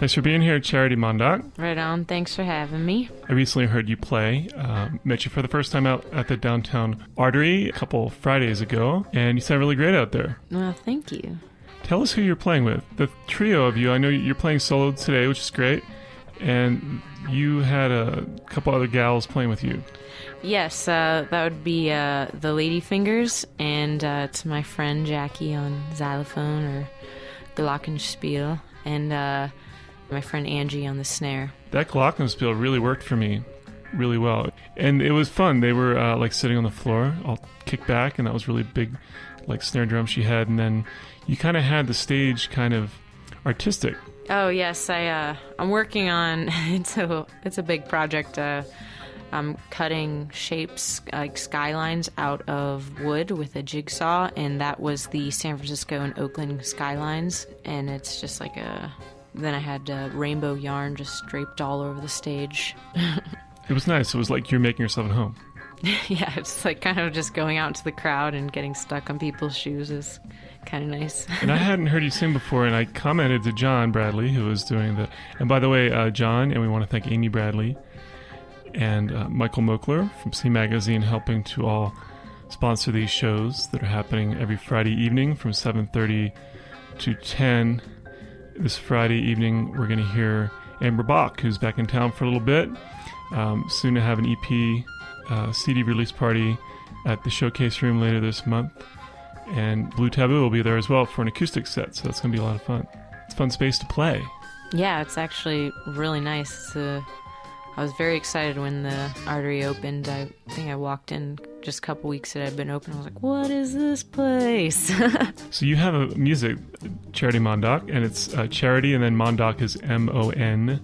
Thanks for being here, Charity Mondock. Right on. Thanks for having me. I recently heard you play. Met you for the first time out at the Downtown Artery a couple Fridays ago, and you sound really great out there. Well, thank you. Tell us who you're playing with. The trio of you, I know you're playing solo today, which is great, and you had a couple other gals playing with you. Yes, that would be the Ladyfingers, and it's my friend Jackie on xylophone or glockenspiel, and my friend Angie on the snare. That glockenspiel really worked for me really well, and it was fun. They were like sitting on the floor, all kicked back, and that was really big, like snare drum she had, and then you kind of had the stage kind of artistic. Oh yes, I'm working on it's a big project. I'm cutting shapes like skylines out of wood with a jigsaw, and that was the San Francisco and Oakland skylines, and it's just like then I had rainbow yarn just draped all over the stage. It was nice. It was like you're making yourself at home. Yeah, it's like kind of just going out into the crowd and getting stuck on people's shoes is kind of nice. And I hadn't heard you sing before, and I commented to John Bradley, who was doing the... And by the way, John, and we want to thank Amy Bradley and Michael Mokler from C Magazine, helping to all sponsor these shows that are happening every Friday evening from 7:30 to 10. This Friday evening, we're going to hear Amber Bach, who's back in town for a little bit. Soon to have an EP CD release party at the Showcase Room later this month. And Blue Taboo will be there as well for an acoustic set, so that's going to be a lot of fun. It's a fun space to play. Yeah, it's actually really nice. I was very excited when the Artery opened. I think I walked in just a couple weeks that it had been open. I was like, what is this place? So you have a music, Charity Mondock, and it's Charity, and then Mondock is Mondok.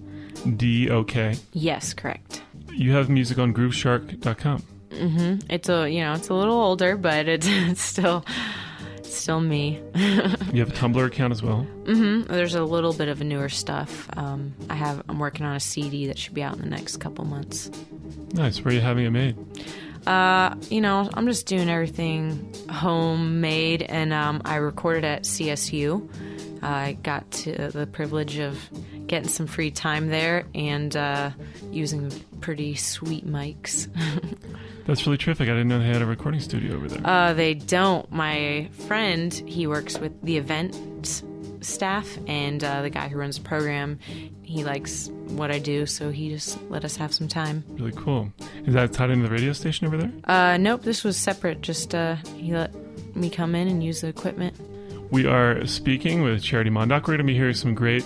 Yes, correct. You have music on GrooveShark.com. Mm-hmm. It's a little older, but it's still me. You have a Tumblr account as well. Mm-hmm. There's a little bit of a newer stuff. I'm working on a CD that should be out in the next couple months. Nice. Where are you having it made? I'm just doing everything homemade, and I recorded at CSU. I got the privilege of getting some free time there and using pretty sweet mics. That's really terrific. I didn't know they had a recording studio over there. They don't. My friend, he works with the event staff, and the guy who runs the program, he likes what I do, so he just let us have some time. Really cool. Is that tied into the radio station over there? Nope, this was separate. Just he let me come in and use the equipment. We are speaking with Charity Mondock. We're going to be hearing some great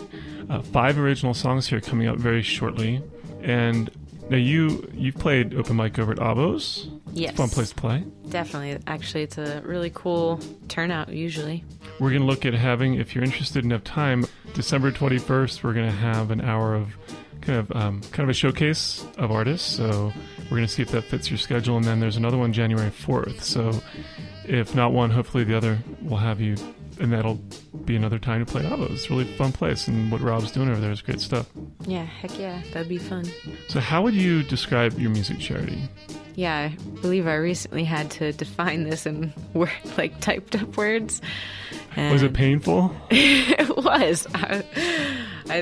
5 original songs here coming up very shortly. And now you've played open mic over at Abos. Yes. It's a fun place to play. Definitely. Actually, it's a really cool turnout usually. We're going to look at having, if you're interested and have time, December 21st, we're going to have an hour of kind of a showcase of artists. So we're going to see if that fits your schedule. And then there's another one January 4th. So if not one, hopefully the other will have you. And that'll be another time to play Abos. It's a really fun place, and what Rob's doing over there is great stuff. Yeah, heck yeah, that'd be fun. So how would you describe your music, Charity? Yeah, I believe I recently had to define this in typed up words. And was it painful? It was. I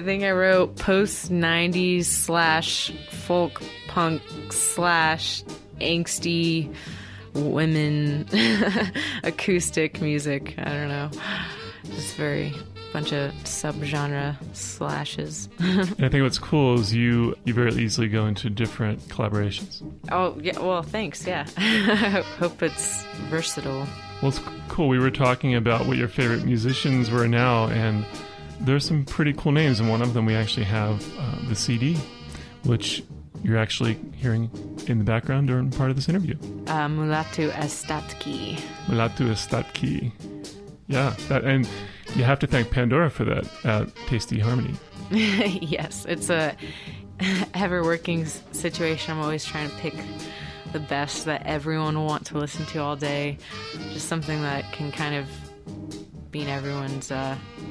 think I wrote post-90s / folk punk / angsty women acoustic music. I don't know, just very bunch of subgenre slashes. And I think what's cool is you very easily go into different collaborations. Oh yeah, well thanks. Yeah. I hope it's versatile. Well, it's cool. We were talking about what your favorite musicians were now, and there's some pretty cool names, and one of them we actually have the CD, which you're actually hearing in the background during part of this interview. Mulatu Estatki. Mulatu Estatki. Yeah, and you have to thank Pandora for that Tasty Harmony. Yes, it's a ever-working situation. I'm always trying to pick the best that everyone will want to listen to all day. Just something that can kind of be in everyone's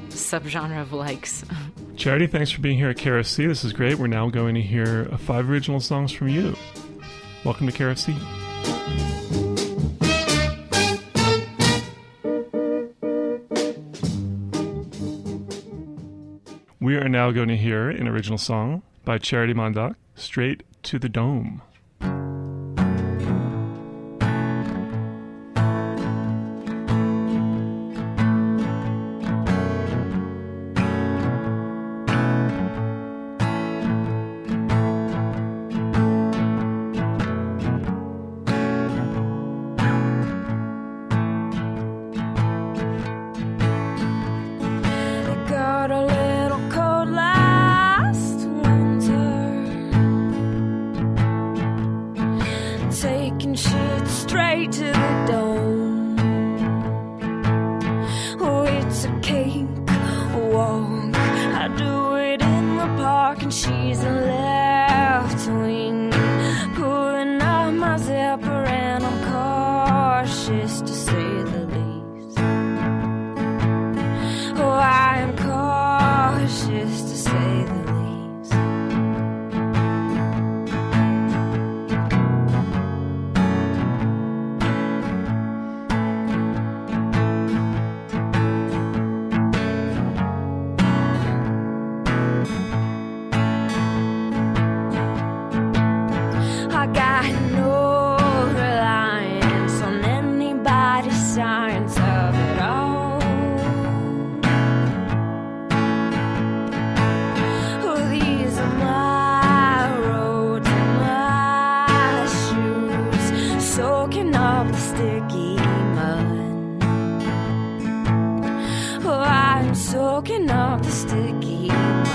subgenre of likes. Charity, thanks for being here at KRFC. This is great. We're now going to hear 5 original songs from you. Welcome to KRFC. We are now going to hear an original song by Charity Mondock, Straight to the Dome. Taking shit straight to the dome. Oh, it's a cake walk. I do it in the park, and she's a left wing. Pulling up my zipper, and I'm cautious to say the least. Oh, I am cautious to say the least. I got no reliance on anybody's science of it all. Oh, these are my roads and my shoes, soaking up the sticky mud. Oh, I'm soaking up the sticky mud.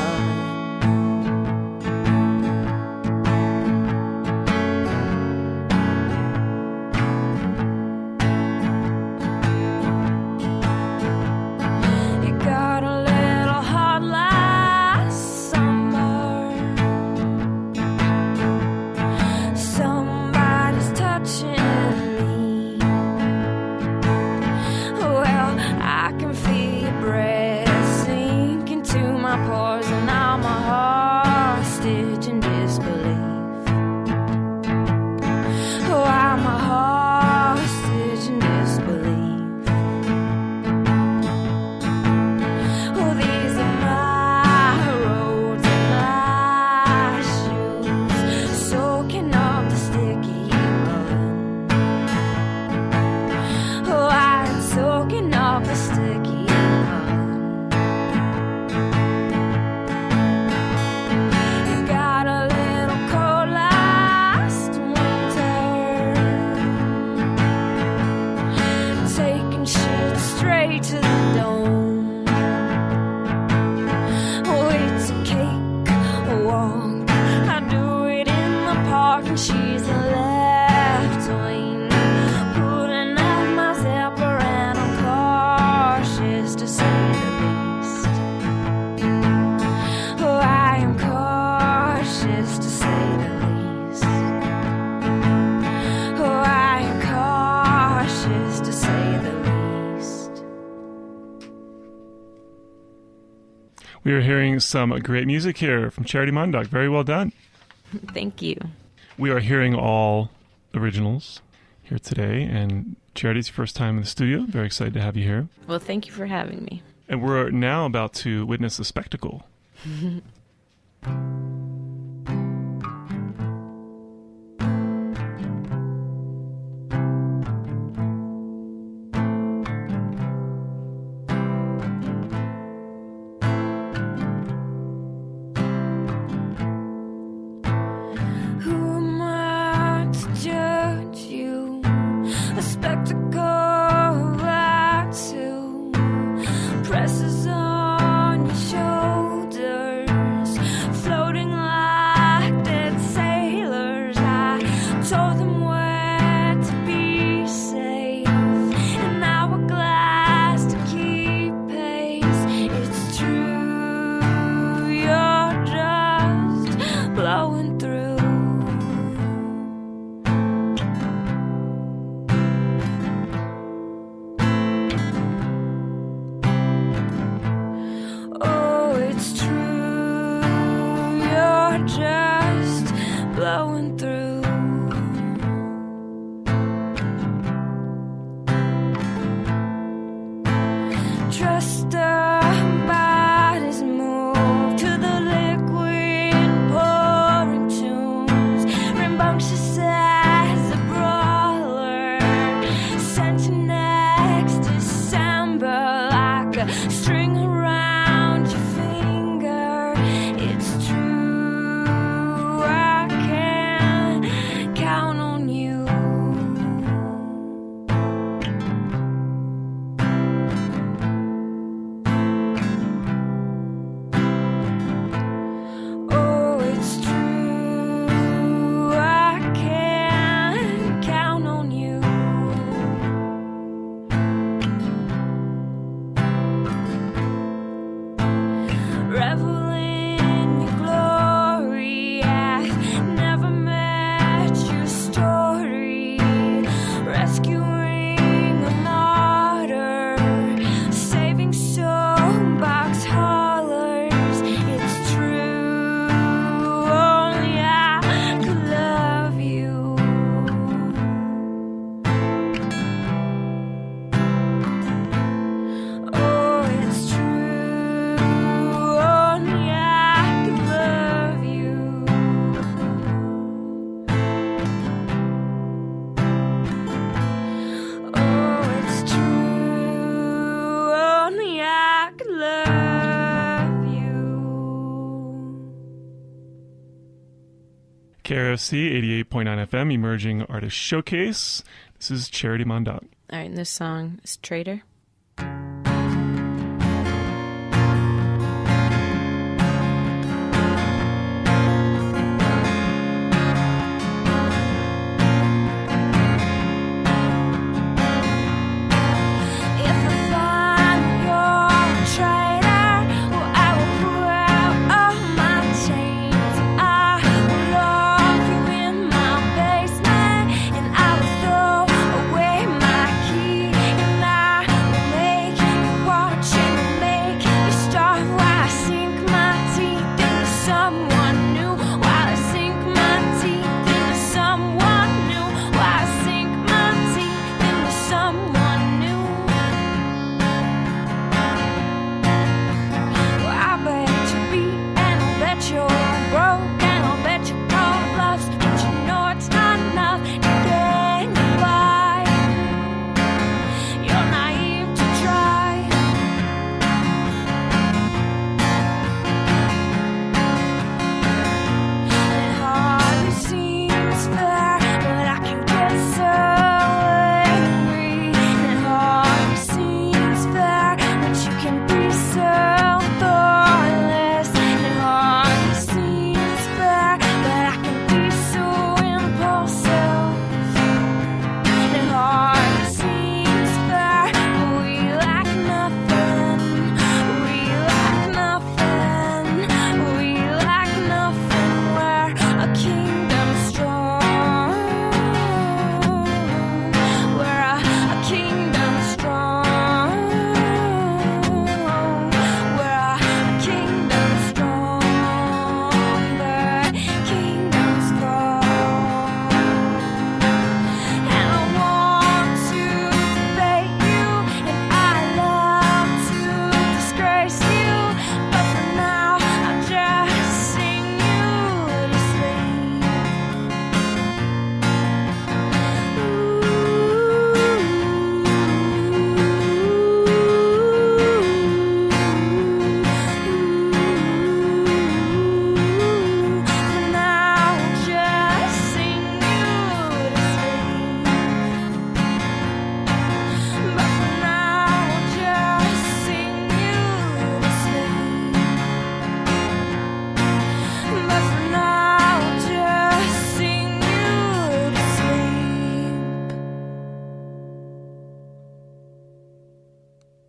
We are hearing some great music here from Charity Mondock. Very well done. Thank you. We are hearing all originals here today, and Charity's first time in the studio. Very excited to have you here. Well, thank you for having me. And we're now about to witness a spectacle. Presses on your shoulders, floating KRFC 88.9 FM, Emerging Artist Showcase. This is Charity Mondaut. All right, and this song is Traitor.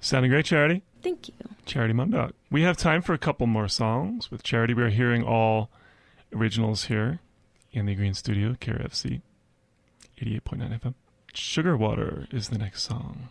Sounding great, Charity. Thank you. Charity Mondaut. We have time for a couple more songs. With Charity, we're hearing all originals here in the Green Studio, KRFC 88.9 FM. Sugar Water is the next song.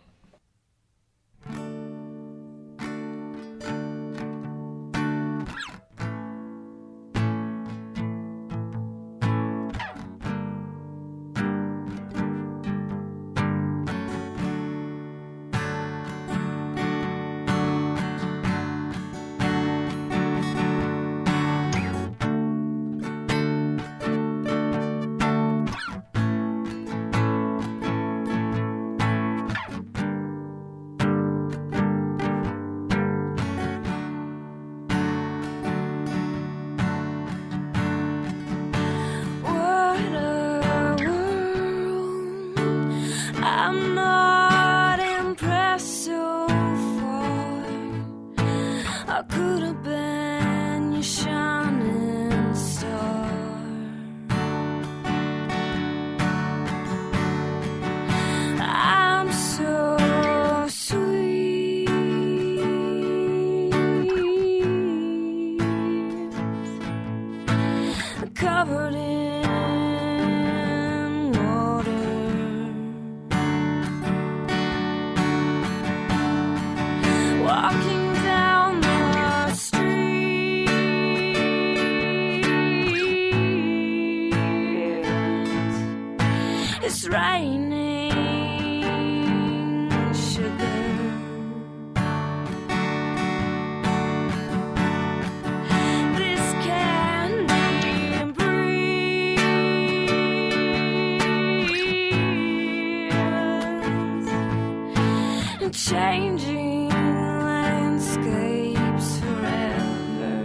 Covered in water, walking down the street, it's raining sugar. This candy breathes, changing landscapes forever.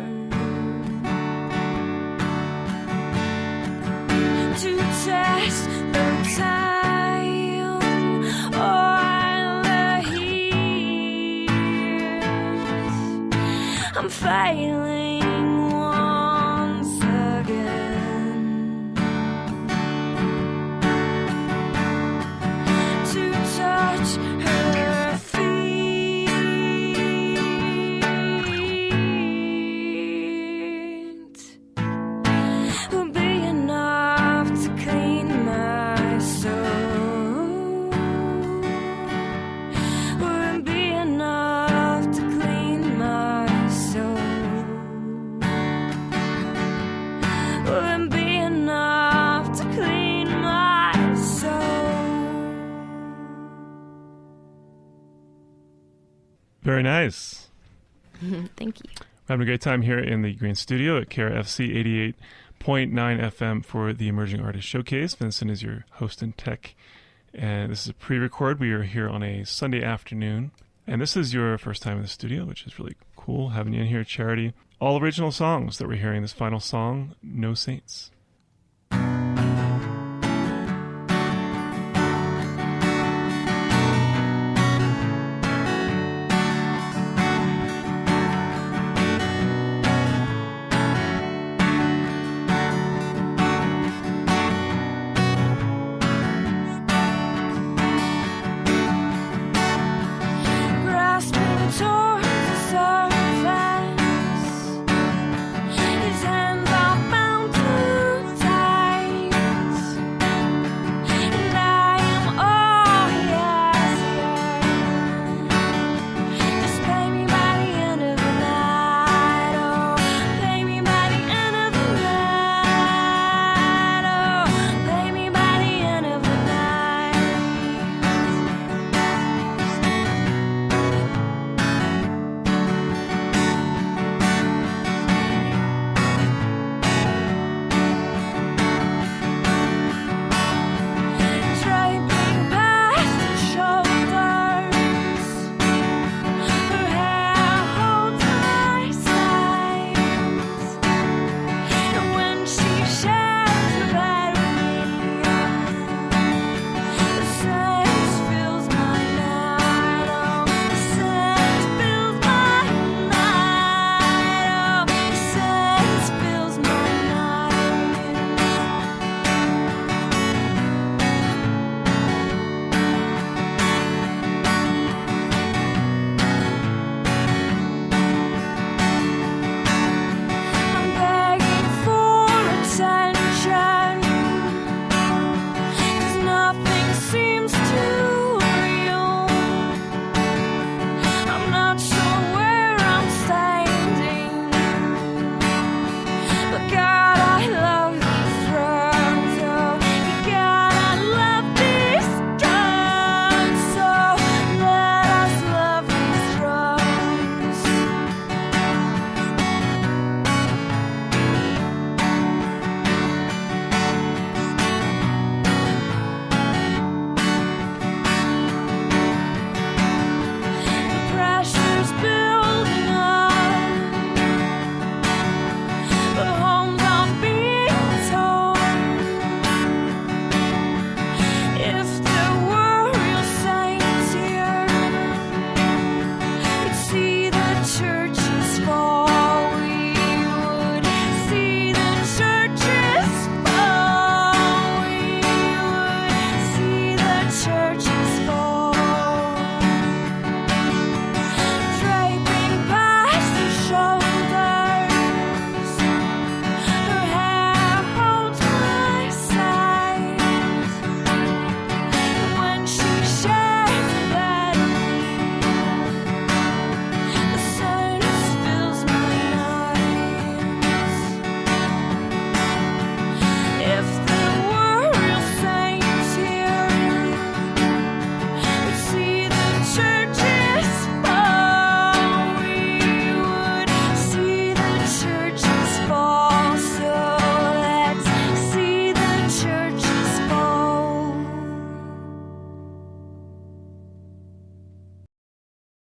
to test the time or the heat. I'm failing once again to touch her feet. Will be enough to clean my soul. Will be enough to clean my soul. Will be enough to clean my soul. Very nice. Thank you. We're having a great time here in the Green Studio at KRFC 88.9 FM for the Emerging Artist Showcase. Vincent is your host and tech, and this is a pre-record. We are here on a Sunday afternoon, and this is your first time in the studio, which is really cool having you in here, Charity. All original songs that we're hearing. This final song, No Saints.